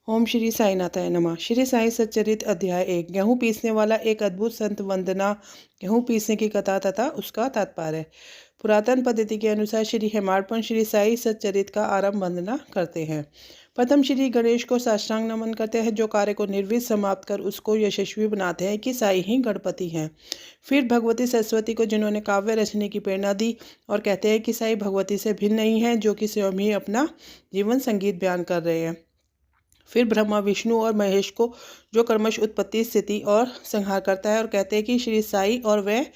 ओम श्री साईनाथाय नमः। श्री साई सच्चरित अध्याय 1। गेहूं पीसने वाला एक अद्भुत संत वंदना। गेहूं पीसने की कथा तथा उसका तात्पर्य। पुरातन पद्धति के अनुसार श्री हेमाडपंत श्री साई सच्चरित का आरंभ वंदना करते हैं। प्रथम श्री गणेश को साष्टांग नमन करते हैं, जो कार्य को निर्विघ्न समाप्त कर उसको यशस्वी बनाते हैं कि साई ही गणपति हैं। फिर भगवती सरस्वती को, जिन्होंने काव्य रचने की प्रेरणा दी, और कहते हैं कि साई भगवती से भिन्न नहीं है, जो कि स्वयं ही अपना जीवन संगीत बयान कर रहे हैं। फिर ब्रह्मा, विष्णु और महेश को, जो क्रमश उत्पत्ति, स्थिति और संहार करता है, और कहते हैं कि श्री साई और वह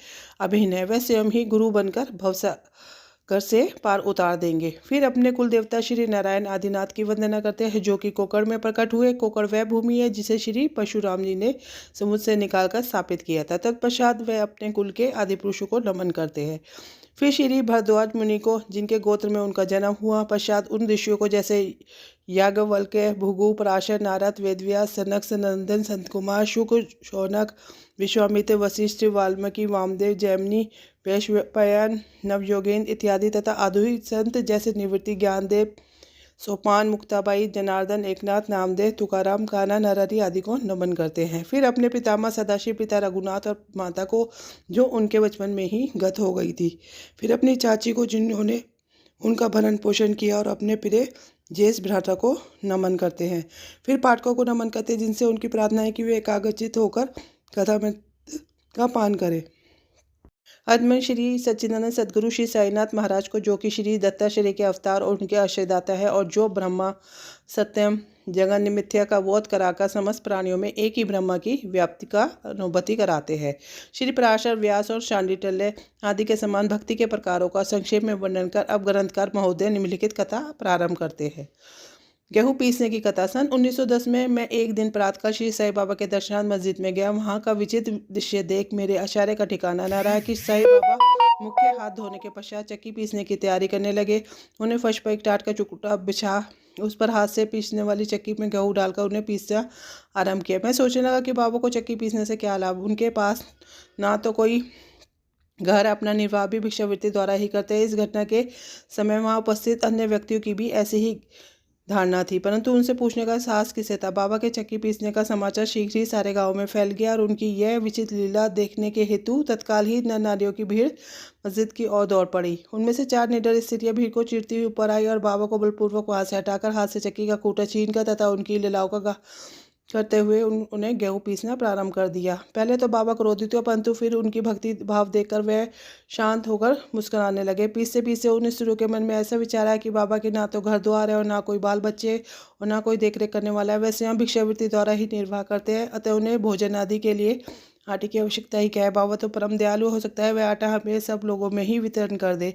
अभिन्न है, वह स्वयं ही गुरु बनकर भवसागर से पार उतार देंगे। फिर अपने कुल देवता श्री नारायण आदिनाथ की वंदना करते हैं, जो कि कोकड़ में प्रकट हुए। कोकड़ वह भूमि है जिसे श्री परशुराम जी ने समुद्र से निकालकर स्थापित किया था। तत्पश्चात वह अपने कुल के आदि पुरुषों को नमन करते हैं। फिर श्री भरद्वाज मुनि को, जिनके गोत्र में उनका जन्म हुआ। पश्चात उन ऋषियों को, जैसे याज्ञवल्क्य, भृगु, पराशर, नारद, वेदव्यास, सनक, सनंदन, संतकुमार, शुक, शौनक, विश्वामित्र, वशिष्ठ, वाल्मीकि, वामदेव, जैमिनी, वैशंपायन, नवयोगेंद्र इत्यादि तथा आधुनिक संत जैसे निवृत्ति, ज्ञानदेव, सोपान, मुक्ताबाई, जनार्दन, एकनाथ, नामदेव, तुकाराम, कान्हा, नरहरि आदि को नमन करते हैं। फिर अपने पितामह सदाशिव, पिता रघुनाथ और माता को, जो उनके बचपन में ही गत हो गई थी। फिर अपनी चाची को, जिन्होंने उनका भरण पोषण किया, और अपने प्रिय ज्येष्ठ भ्राता को नमन करते हैं। फिर पाठकों को नमन करते हैं, जिनसे उनकी प्रार्थना है कि वे एकाग्रचित होकर कथा में का पान करें। अदमन श्री सच्चिदानंद सदगुरु श्री साईनाथ महाराज को, जो कि श्री दत्ताश्रेय के अवतार और उनके आश्रयदाता है, और जो ब्रह्मा, सत्यम, जगन, मिथ्या का बोध कराकर समस्त प्राणियों में एक ही ब्रह्मा की व्याप्ति का अनुभूति कराते हैं। श्री पराशर, व्यास और शांडिल्य आदि के समान भक्ति के प्रकारों का संक्षेप में वर्णन कर अब ग्रंथकार महोदय निम्नलिखित कथा प्रारंभ करते हैं। गेहूं पीसने की कथा। सन 1910 में मैं एक दिन प्रातःकाल श्री साई बाबा के दर्शनार्थ मस्जिद में गया। वहां का विचित्र दृश्य देख मेरे आश्चर्य का ठिकाना न रहा कि साई बाबा मुख्य हाथ धोने के पश्चात चक्की पीसने की तैयारी करने लगे। उन्हें फर्श पर एक टाट का चुकटा बिछा उस पर हाथ से पीसने वाली चक्की में गेहूं डालकर उन्हें पीसना आरंभ किया। मैं सोचने लगा कि बाबा को चक्की पीसने से क्या लाभ। उनके पास ना तो कोई घर, अपना निर्वाह भी भिक्षावृत्ति द्वारा ही करते हैं। इस घटना के समय वहां उपस्थित अन्य व्यक्तियों की भी ऐसी ही धारणा थी, परंतु उनसे पूछने का साहस किसे था। बाबा के चक्की पीसने का समाचार शीघ्र ही सारे गांव में फैल गया, और उनकी यह विचित्र लीला देखने के हेतु तत्काल ही नर नारियों की भीड़ मस्जिद की ओर दौड़ पड़ी। उनमें से 4 निडर स्त्रियां भीड़ को चीरती हुई ऊपर आई और बाबा को बलपूर्वक वहां से हटाकर हाथ से चक्की का कूटा छीनकर तथा उनकी लीलाओं का करते हुए उन्हें गेहूं पीसना प्रारंभ कर दिया। पहले तो बाबा क्रोधित हुए, परंतु फिर उनकी भक्ति भाव देखकर वह शांत होकर मुस्कुराने लगे। पीसते पीसते उन स्त्रियों के मन में ऐसा विचार आया कि बाबा के ना तो घर द्वार है, और ना कोई बाल बच्चे, और ना कोई देखरेख करने वाला है। वह स्वयं भिक्षावृत्ति द्वारा ही निर्वाह करते हैं, अतः उन्हें भोजन आदि के लिए आटे की आवश्यकता ही क्या है। बाबा तो परम दयालु, हो सकता है वह आटा हमें सब लोगों में ही वितरण कर दे।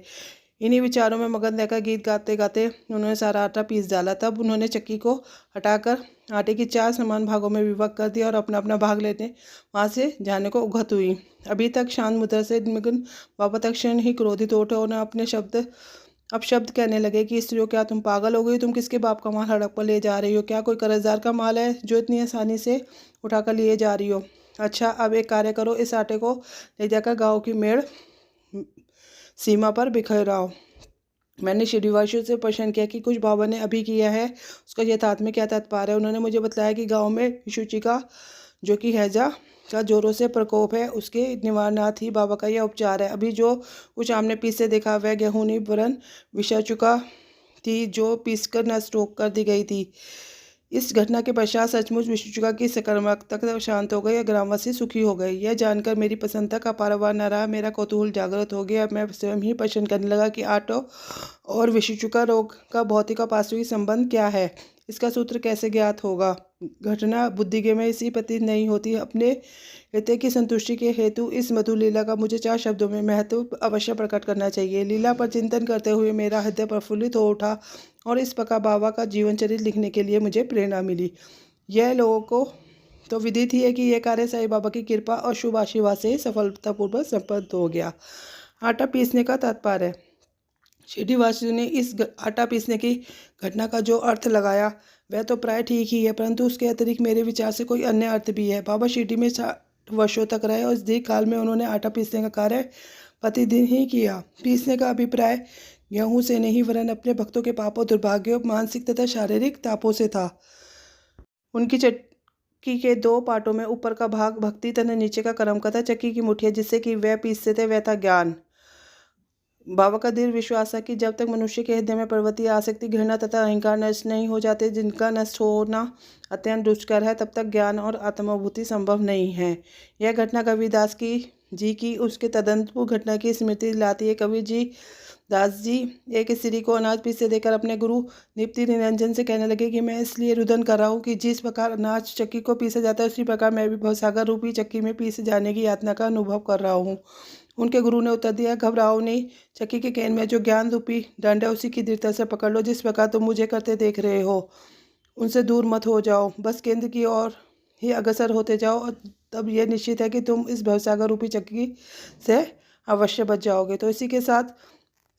इन्हीं विचारों में मगन रहकर गीत गाते गाते उन्होंने सारा आटा पीस डाला। तब उन्होंने चक्की को हटाकर आटे की 4 समान भागों में विभक्त कर दिया, और अपना अपना भाग लेने वहाँ से जाने को उगत हुई। अभी तक शांत मुद्रा से मगन बाबा तक्षण ही क्रोधित उठे। उन्हें अपने शब्द कहने लगे कि स्त्रियों, क्या तुम पागल हो गई? तुम किसके बाप का माल हड़प पर ले जा रही हो? क्या कोई कर्जदार का माल है जो इतनी आसानी से उठाकर लिए जा रही हो? अच्छा, अब एक कार्य करो, इस आटे को ले जाकर गाँव की मेड़ सीमा पर बिखराओ। मैंने श्रीवासियों से प्रश्न किया कि कुछ बाबा ने अभी किया है, उसका यथार्थ में क्या तात्पर्य है। उन्होंने मुझे बताया कि गांव में विषुची का, जो कि हैजा का जोरों से प्रकोप है, उसके निवारणार्थ ही बाबा का यह उपचार है। अभी जो कुछ हमने पीसे देखा वह गेहूं नहीं वरन विषाचुका थी, जो पीसकर नष्ट कर दी गई थी। इस घटना के पश्चात सचमुच विषुचुका की सकारात्मकता शांत हो गई और ग्रामवासी सुखी हो गए। यह जानकर मेरी प्रसन्नता का पारावार न रहा। मेरा कौतूहल जागृत हो गया। मैं स्वयं ही प्रश्न करने लगा कि आटो और विषुचुका रोग का भौतिक और पार्श्विक संबंध क्या है, इसका सूत्र कैसे ज्ञात होगा। घटना बुद्धि में इसी प्रतीत नहीं होती। अपने हृदय की संतुष्टि के हेतु इस मधुर लीला का मुझे 4 शब्दों में महत्व अवश्य प्रकट करना चाहिए। लीला पर चिंतन करते हुए मेरा हृदय प्रफुल्लित हो उठा, और इस प्रकार बाबा का जीवन चरित्र लिखने के लिए मुझे प्रेरणा मिली। यह लोगों को तो विदित ही है कि यह कार्य साईं बाबा की कृपा और शुभ आशीर्वाद से सफलतापूर्वक संपन्न हो गया। आटा पीसने का तात्पर्य। श्रीवासु ने इस आटा पीसने की घटना का जो अर्थ लगाया वह तो प्राय ठीक ही है, परंतु उसके अतिरिक्त मेरे विचार से कोई अन्य अर्थ भी है। बाबा शिरडी में 60 वर्षों तक रहे, और इस दीर्घ काल में उन्होंने आटा पीसने का कार्य प्रतिदिन ही किया। पीसने का अभिप्राय गेहूं से नहीं, वरन अपने भक्तों के पापों, दुर्भाग्यों, मानसिक तथा शारीरिक तापों से था। उनकी चक्की के 2 पार्टों में ऊपर का भाग भक्ति तथा नीचे का कर्म कथा चक्की की मुठिया जिससे कि वह पीसते थे वह था ज्ञान। बाबा का दृढ़ विश्वास था कि जब तक मनुष्य के हृदय में प्रवृत्ति आसक्ति घृणा तथा अहंकार नष्ट नहीं हो जाते जिनका नष्ट होना अत्यंत दुष्कर है तब तक ज्ञान और आत्मानुभूति संभव नहीं है। यह घटना कबीरदास जी की उसके तदंतपूर्व घटना की स्मृति लाती है। कबीर जी दास जी एक स्त्री को अनाज पीसते देखकर अपने गुरु दीप्ति निरंजन से कहने लगे कि मैं इसलिए रुदन कर रहा हूँ कि जिस प्रकार अनाज चक्की को पीसा जाता है उसी प्रकार मैं भी भवसागर रूपी चक्की में पीसे जाने की यातना का अनुभव कर रहा हूँ। उनके गुरु ने उत्तर दिया, घबराओ नहीं, चक्की के केंद्र में जो ज्ञान रूपी दंड है उसी की दृढ़ता से पकड़ लो। जिस प्रकार तुम मुझे करते देख रहे हो उनसे दूर मत हो जाओ, बस केंद्र की ओर ही अग्रसर होते जाओ और तब यह निश्चित है कि तुम इस भवसागर रूपी चक्की से अवश्य बच जाओगे। तो इसी के साथ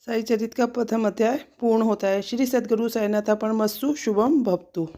साई चरित का प्रथम अध्याय पूर्ण होता है। श्री सद्गुरु साईनाथ परमस्तु शुभम भवतु।